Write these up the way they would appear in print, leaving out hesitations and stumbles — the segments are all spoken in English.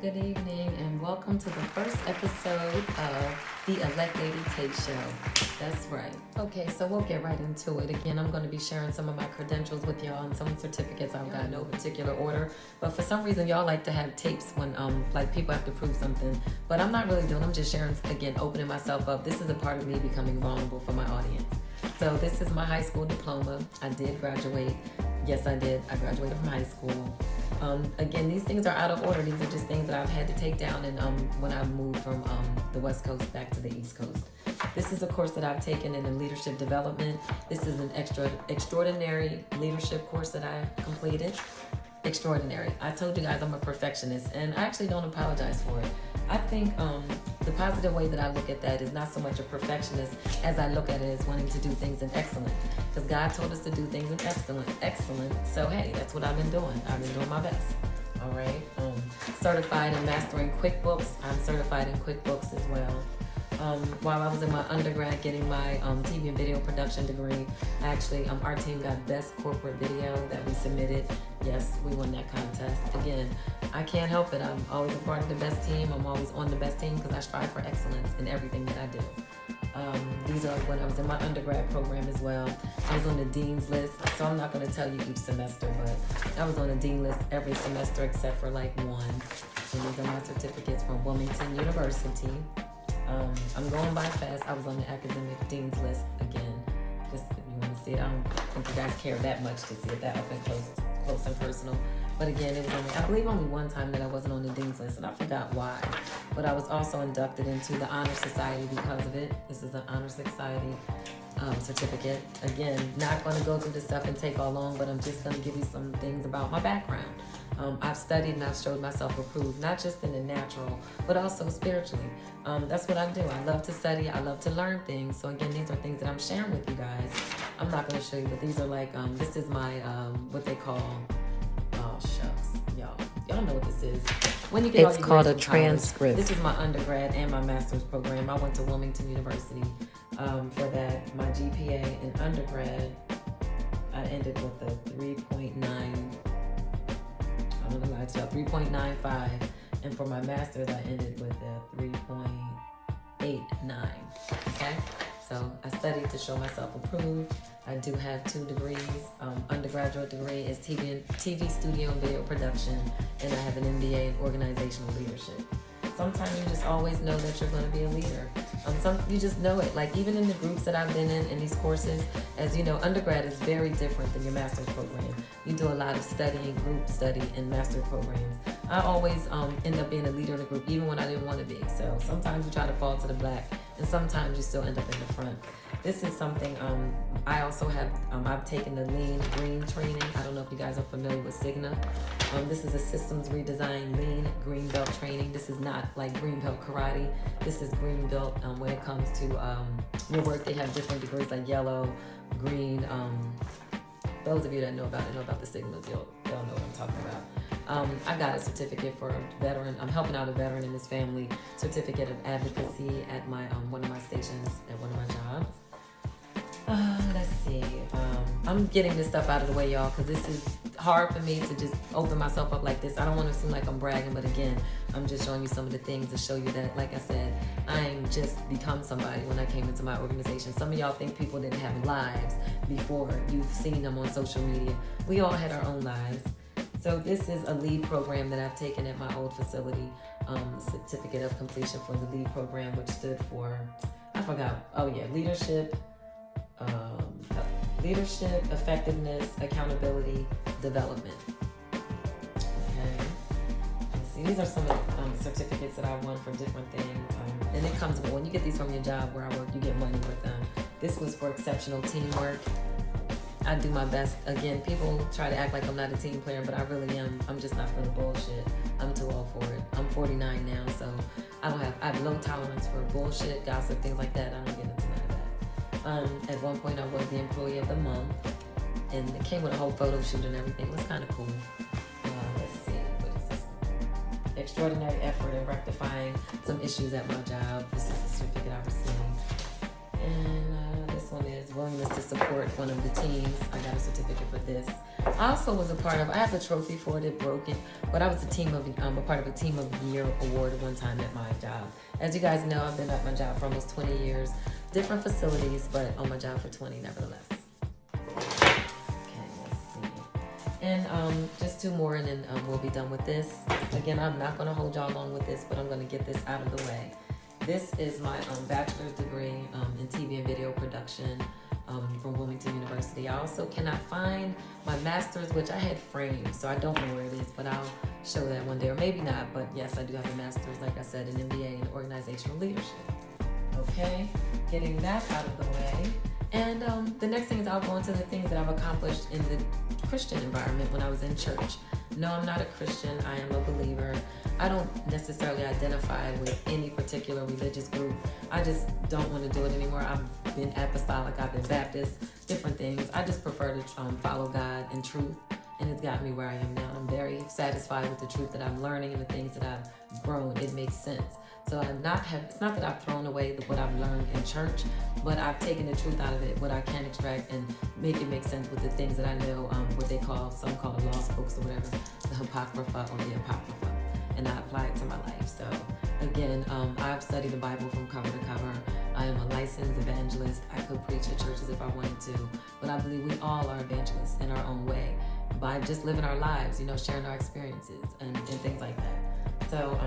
Good evening and welcome to the first episode of the Elect Lady Tate Show. That's right. Okay, so we'll get right into it. Again, I'm going to be sharing some of my credentials with y'all and some certificates I've got in no particular order. But for some reason, y'all like to have tapes when like people have to prove something. But I'm not really doing. I'm just sharing, again, opening myself up. This is a part of me becoming vulnerable for my audience. So this is my high school diploma. I did graduate. Yes, I did. I graduated from high school. Again, these things are out of order. These are just things that I've had to take down and when I moved from the West Coast back to the East Coast. This is a course that I've taken in leadership development. This is an extraordinary leadership course that I completed. Extraordinary. I told you guys I'm a perfectionist, and I actually don't apologize for it. I think the positive way that I look at that is not so much a perfectionist as I look at it as wanting to do things in excellence. Because God told us to do things in excellent. So hey, that's what I've been doing. I've been doing my best. All right. Certified in mastering QuickBooks. I'm certified in QuickBooks as well. While I was in my undergrad getting my TV and video production degree, actually our team got best corporate video that we submitted. Yes, we won that contest. Again, I can't help it. I'm always a part of the best team. I'm always on the best team because I strive for excellence in everything that I do. These are when I was in my undergrad program as well. I was on the dean's list, so I'm not going to tell you each semester, but I was on the dean list every semester except for like one. And these are my certificates from Wilmington University. I'm going by fast. I was on the academic dean's list again. Just if you want to see it, I don't think you guys care that much to see it that up and close and personal. But again, it was I believe only one time that I wasn't on the dean's list, and I forgot why. But I was also inducted into the Honor Society because of it. This is an Honor Society certificate. Again, not going to go through this stuff and take all long, but I'm just going to give you some things about my background. I've studied and I've showed myself approved, not just in the natural, but also spiritually. That's what I do. I love to study. I love to learn things. So again, these are things that I'm sharing with you guys. I'm not going to show you, but these are like, this is my, what they call, oh shucks, y'all know what this is. When you get it's called a transcript. This is my undergrad and my master's program. I went to Wilmington University for that. My GPA in undergrad, I ended with a 3.9. I'm gonna lie to y'all, 3.95, and for my master's I ended with a 3.89. Okay, so I studied to show myself approved. I do have 2 degrees. Undergraduate degree is TV studio and video production, and I have an MBA in organizational leadership. Sometimes you just always know that you're going to be a leader. You just know it. Like even in the groups that I've been in these courses, as you know, undergrad is very different than your master's program. You do a lot of studying, group study, in master's programs. I always end up being a leader in a group, even when I didn't want to be. So sometimes you try to fall to the back, and sometimes you still end up in the front. This is something I also have. I've taken the Lean Green training. I don't know if you guys are familiar with Cigna. This is a systems redesign Lean Green Belt training. This is not like Green Belt karate. This is Green Belt when it comes to your work. They have different degrees like yellow, green. Those of you that know about the Sigmas, you'll know what I'm talking about. I got a certificate for a veteran. I'm helping out a veteran in his family. Certificate of advocacy at my one of my stations at one of my jobs. Let's see. I'm getting this stuff out of the way, y'all, because this is hard for me to just open myself up like this. I don't want to seem like I'm bragging, but again, I'm just showing you some of the things to show you that, like I said, I ain't just become somebody when I came into my organization. Some of y'all think people didn't have lives before you've seen them on social media. We all had our own lives. So this is a LEAD program that I've taken at my old facility, certificate of completion for the LEAD program, which stood for, I forgot, leadership, effectiveness, accountability, development. Okay. Let's see, these are some of the certificates that I won for different things. And it comes when you get these from your job where I work, you get money with them. This was for exceptional teamwork. I do my best. Again, people try to act like I'm not a team player, but I really am. I'm just not for the bullshit. I'm too old for it. I'm 49 now, so I have low tolerance for bullshit, gossip, things like that. I don't get into none of that. At one point I was the employee of the month, and it came with a whole photo shoot and everything. It was kind of cool. Let's see, what is this? Extraordinary effort in rectifying some issues at my job. This is the certificate I received. And this one is willingness to support one of the teams. I got a certificate for this. I also was I have a trophy for it, it broke it, but I was a part of a Team of the Year award one time at my job. As you guys know, I've been at my job for almost 20 years, different facilities, but on my job for 20 nevertheless. Okay, let's see. And just two more and then we'll be done with this. Again, I'm not gonna hold y'all long with this, but I'm gonna get this out of the way. This is my bachelor's degree in TV and video production from Wilmington University. I also cannot find my master's, which I had framed, so I don't know where it is, but I'll show that one day, or maybe not, but yes, I do have a master's, like I said, an MBA in organizational leadership. Okay, getting that out of the way. And the next thing is I'll go into the things that I've accomplished in the Christian environment when I was in church. No, I'm not a Christian. I am a believer. I don't necessarily identify with any particular religious group. I just don't want to do it anymore. I've been apostolic, I've been Baptist, different things. I just prefer to follow God and truth, and it's got me where I am now. I'm very satisfied with the truth that I'm learning and the things that I've grown. It makes sense. So it's not that I've thrown away what I've learned in church, but I've taken the truth out of it, what I can extract, and make it make sense with the things that I know, what some call the lost books or whatever, the Apocrypha or the Apocrypha, and I apply it to my life. So again, I've studied the Bible from cover to cover. I am a licensed evangelist. I could preach at churches if I wanted to, but I believe we all are evangelists in our own way by just living our lives, sharing our experiences and things like that. So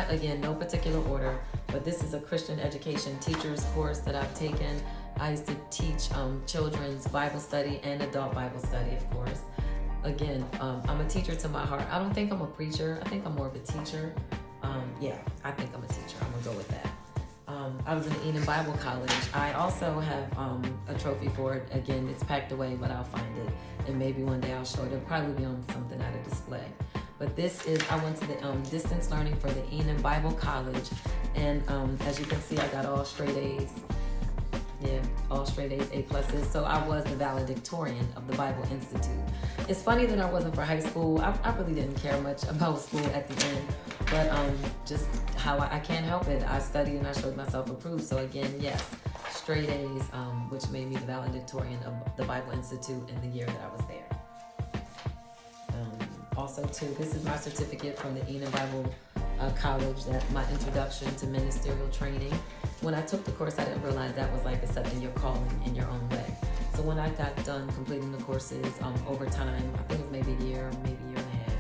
again, no particular order, but this is a Christian education teacher's course that I've taken. I used to teach children's Bible study and adult Bible study, of course. Again, I'm a teacher to my heart. I don't think I'm a preacher. I think I'm more of a teacher. Yeah, I think I'm a teacher. I'm gonna go with that. I was in Eden Bible College. I also have a trophy for it. Again, it's packed away, but I'll find it. And maybe one day I'll show it. It'll probably be on something at a display. But I went to the distance learning for the Eden Bible College. And as you can see, I got all straight A's. Yeah, all straight A's, A+. So I was the valedictorian of the Bible Institute. It's funny that I wasn't for high school. I really didn't care much about school at the end. But just how I can't help it. I studied and I showed myself approved. So again, yes, straight A's, which made me the valedictorian of the Bible Institute in the year that I was there. Also, too, this is my certificate from the Eden Bible College, that my introduction to ministerial training. When I took the course, I didn't realize that was like accepting your calling in your own way. So when I got done completing the courses over time, I think it was maybe a year and a half,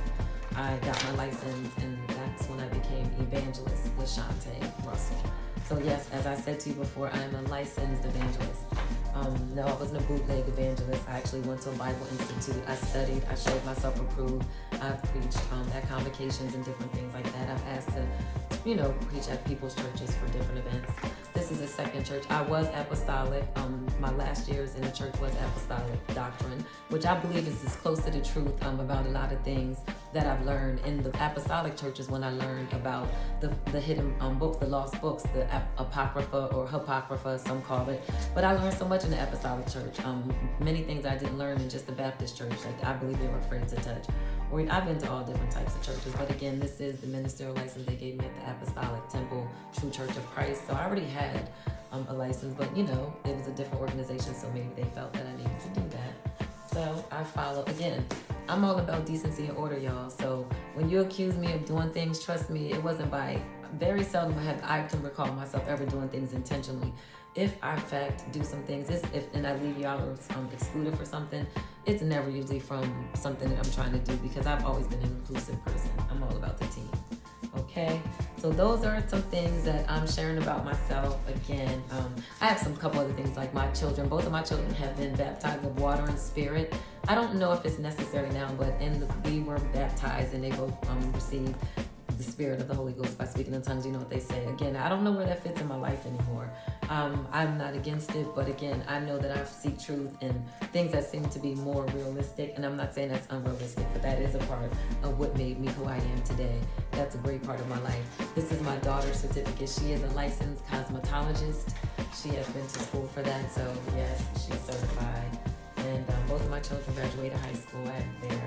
I got my license, and that's when I became Evangelist LaShante Russell. So yes, as I said to you before, I am a licensed evangelist. No, I wasn't a bootleg evangelist. I actually went to a Bible Institute. I studied. I showed myself approved. I've preached at convocations and different things like that. I've asked to, preach at people's churches for different events. This is a second church. I was apostolic. My last years in the church was apostolic doctrine, which I believe is as close to the truth about a lot of things that I've learned in the apostolic churches. When I learned about the hidden books, the lost books, the Apocrypha or Apocrypha, some call it. But I learned so much in the apostolic church. Many things I didn't learn in just the Baptist church that I believe they were afraid to touch. I've been to all different types of churches, but again, this is the ministerial license they gave me at the Apostolic Temple True Church of Christ. So I already had a license, but it was a different organization, so maybe they felt that I needed to do that. So I follow. Again, I'm all about decency and order, y'all. So when you accuse me of doing things, trust me, it wasn't by. Very seldom I can recall myself ever doing things intentionally. If I, in fact, do some things, and I leave y'all excluded for something, it's never usually from something that I'm trying to do, because I've always been an inclusive person. I'm all about the team. Okay? So those are some things that I'm sharing about myself. Again, I have some couple other things, like my children. Both of my children have been baptized of water and spirit. I don't know if it's necessary now, but we were baptized, and they both received the spirit of the Holy Ghost by speaking in tongues. You know what they say. Again, I don't know where that fits in my life anymore. I'm not against it, but again, I know that I seek truth and things that seem to be more realistic, and I'm not saying that's unrealistic, but that is a part of what made me who I am today. That's a great part of my life. This is my daughter's certificate. She is a licensed cosmetologist. She has been to school for that, so yes, she's certified. And both of my children graduated high school. I have their,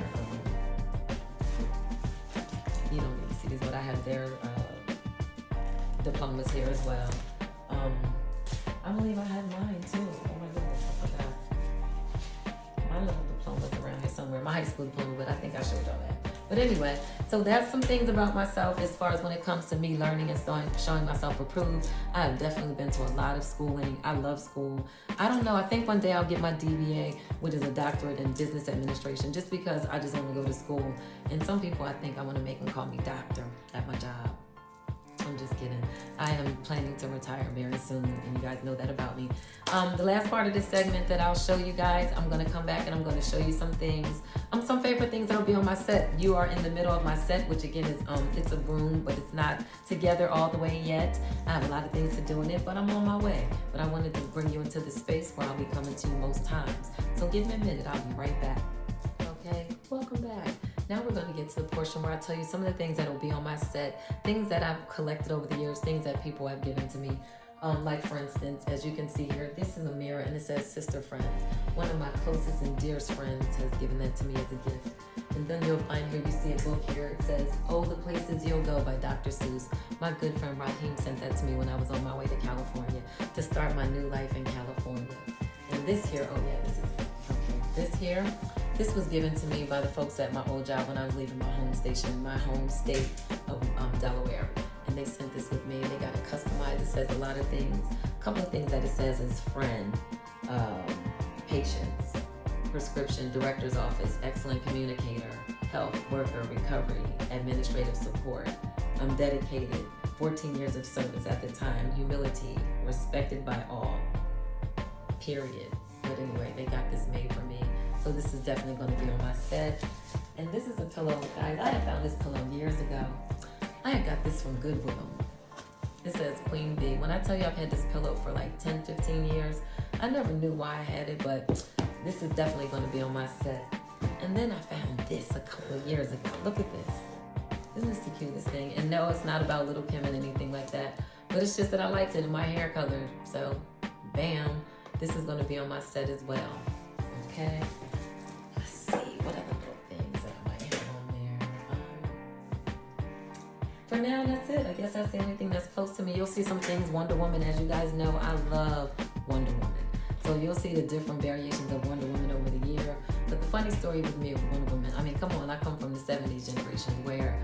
you don't really see these, but I have their diplomas here as well. I believe I have mine too. Oh my goodness, I forgot. My little diploma's around here somewhere. somewhere, my high school diploma, but I think I showed y'all that. But anyway, so that's some things about myself as far as when it comes to me learning and showing myself approved. I have definitely been to a lot of schooling. I love school. I don't know, I think one day I'll get my DBA, which is a doctorate in business administration, just because I just want to go to school. And some people, I think I want to make them call me doctor at my job. I'm just kidding. I am planning to retire very soon, and you guys know that about me. The last part of this segment that I'll show you guys, I'm going to come back and I'm going to show you some things, some favorite things that'll be on my set. You are in the middle of my set, which again is, it's a room, but it's not together all the way yet. I have a lot of things to do in it, but I'm on my way. But I wanted to bring you into the space where I'll be coming to you most times. So give me a minute, I'll be right back. Okay, welcome back. Now we're going to get to the portion where I tell you some of the things that will be on my set, things that I've collected over the years, things that people have given to me. Like for instance, as you can see here, this is a mirror and it says Sister Friends. One of my closest and dearest friends has given that to me as a gift. And then you'll find here, you see a book here. It says, Oh, the Places You'll Go by Dr. Seuss. My good friend Raheem sent that to me when I was on my way to California to start my new life in California. And this here, oh yeah, this is okay. This here, this was given to me by the folks at my old job when I was leaving my home station, my home state of Delaware. And they sent this with me and they got it customized. It says a lot of things. A couple of things that it says is friend, patience, prescription, director's office, excellent communicator, health, worker, recovery, administrative support. I'm dedicated, 14 years of service at the time, humility, respected by all, period. But anyway, they got this made for me. So this is definitely going to be on my set. And this is a pillow, guys. I had found this pillow years ago. I had got this from Goodwill. It says Queen Bee. When I tell you I've had this pillow for like 10, 15 years, I never knew why I had it, but this is definitely going to be on my set. And then I found this a couple of years ago. Look at this. Isn't this the cutest thing? And no, it's not about Little Kim and anything like that, but it's just that I liked it in my hair color. So, bam, this is going to be on my set as well. Okay? Let's see, what other little things that I might have on there? For now, that's it. I guess that's the only thing that's close to me. You'll see some things, Wonder Woman. As you guys know, I love Wonder Woman. So you'll see the different variations of Wonder Woman over the year. But the funny story with me with Wonder Woman, I mean, come on, I come from the 70s generation where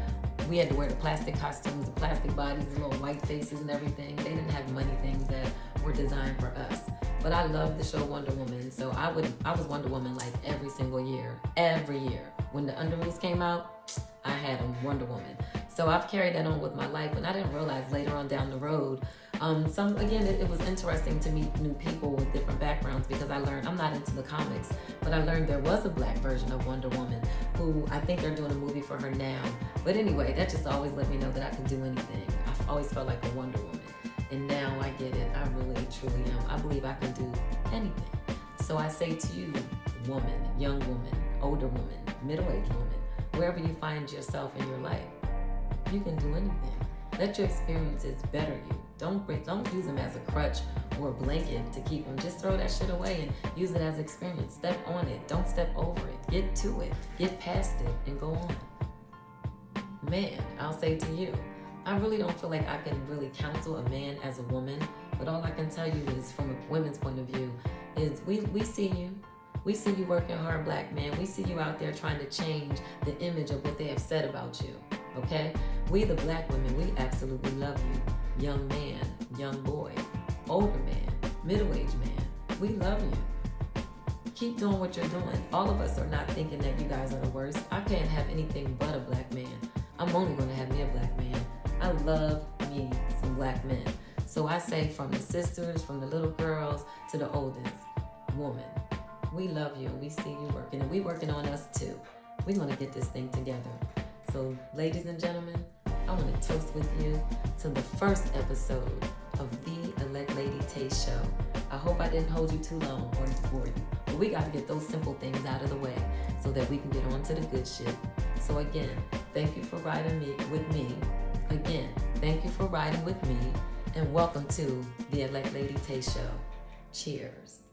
we had to wear the plastic costumes, the plastic bodies, the little white faces and everything. They didn't have money things that were designed for us. But I love the show Wonder Woman. So I was Wonder Woman like every single year. Every year. When the underoos came out, I had a Wonder Woman. So I've carried that on with my life, and I didn't realize later on down the road. It was interesting to meet new people with different backgrounds because I learned, I'm not into the comics, but I learned there was a black version of Wonder Woman who I think they're doing a movie for her now. But anyway, that just always let me know that I can do anything. I've always felt like a Wonder Woman. And now I get it. I really, truly am. I believe I can do anything. So I say to you, woman, young woman, older woman, middle-aged woman, wherever you find yourself in your life, you can do anything. Let your experiences better you. Don't use them as a crutch or a blanket to keep them. Just throw that shit away and use it as experience. Step on it. Don't step over it. Get to it. Get past it and go on. Man, I'll say to you, I really don't feel like I can really counsel a man as a woman, but all I can tell you is from a women's point of view is we see you. We see you working hard, black man. We see you out there trying to change the image of what they have said about you. Okay? We the black women, we absolutely love you. Young man, young boy, older man, middle-aged man. We love you. Keep doing what you're doing. All of us are not thinking that you guys are the worst. I can't have anything but a black man. I'm only going to have me a black man. I love me some black men. So I say from the sisters, from the little girls to the oldest woman, we love you and we see you working and we working on us too. We're going to get this thing together. So ladies and gentlemen, I want to toast with you to the first episode of the Elect Lady Taste Show. I hope I didn't hold you too long or bore you. But we got to get those simple things out of the way so that we can get on to the good shit. So again, thank you for riding with me. Again, thank you for riding with me. And welcome to the Elect Lady Taste Show. Cheers.